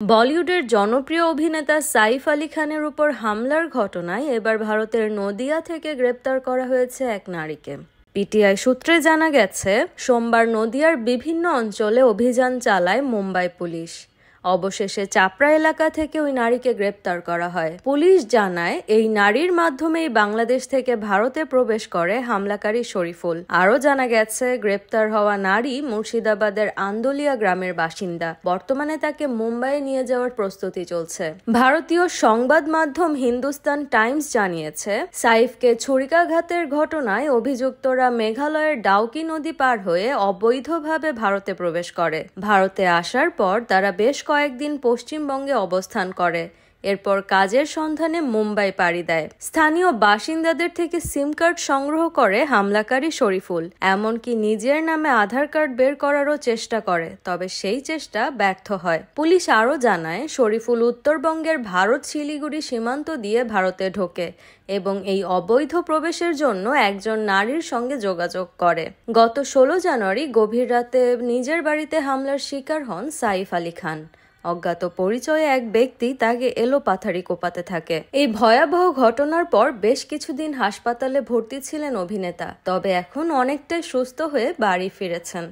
বলিউডের জনপ্রিয় অভিনেতা সাইফ আলী খানের উপর হামলার ঘটনায় এবার ভারতের নদিয়া থেকে গ্রেপ্তার করা হয়েছে এক নারীকে। পিটিআই সূত্রে জানা গেছে, সোমবার নদিয়ার বিভিন্ন অঞ্চলে অভিযান চালায় মুম্বাই পুলিশ। অবশেষে চাপড়া এলাকা থেকে ওই নারীকে গ্রেপ্তার করা হয়। পুলিশ জানায়, এই নারীর মাধ্যমেই বাংলাদেশ থেকে ভারতে প্রবেশ করে হামলাকারী শরীফুল। আরও জানা গেছে, গ্রেপ্তার হওয়া নারী মুর্শিদাবাদের আন্দোলিয়া গ্রামের বাসিন্দা। বর্তমানে তাকে মুম্বাইয়ে নিয়ে যাওয়ার প্রস্তুতি চলছে। ভারতীয় সংবাদ মাধ্যম হিন্দুস্তান টাইমস জানিয়েছে, সাইফকে ছুরিকাঘাতের ঘটনায় অভিযুক্তরা মেঘালয়ের ডাউকি নদী পার হয়ে অবৈধভাবে ভারতে প্রবেশ করে। ভারতে আসার পর তারা বেশ কয়েকদিন পশ্চিমবঙ্গে অবস্থান করে, এরপর কাজের সন্ধানে মুম্বাই পাড়ি দেয়। স্থানীয় বাসিন্দাদের থেকে সিম কার্ড সংগ্রহ করে হামলাকারী শরীফুল, এমনকি নিজের নামে আধার কার্ড বের করারও চেষ্টা করে, তবে সেই চেষ্টা ব্যর্থ হয়। পুলিশ আরও জানায়, শরীফুল উত্তরবঙ্গের ভারত শিলিগুড়ি সীমান্ত দিয়ে ভারতে ঢোকে এবং এই অবৈধ প্রবেশের জন্য একজন নারীর সঙ্গে যোগাযোগ করে। গত 16 জানুয়ারি গভীর রাতে নিজের বাড়িতে হামলার শিকার হন সাইফ আলী খান। অজ্ঞাত পরিচয়ে এক ব্যক্তি তাকে এলোপাথারি কোপাতে থাকে। এই ভয়াবহ ঘটনার পর বেশ কিছুদিন হাসপাতালে ভর্তি ছিলেন অভিনেতা, তবে এখন অনেকটাই সুস্থ হয়ে বাড়ি ফিরেছেন।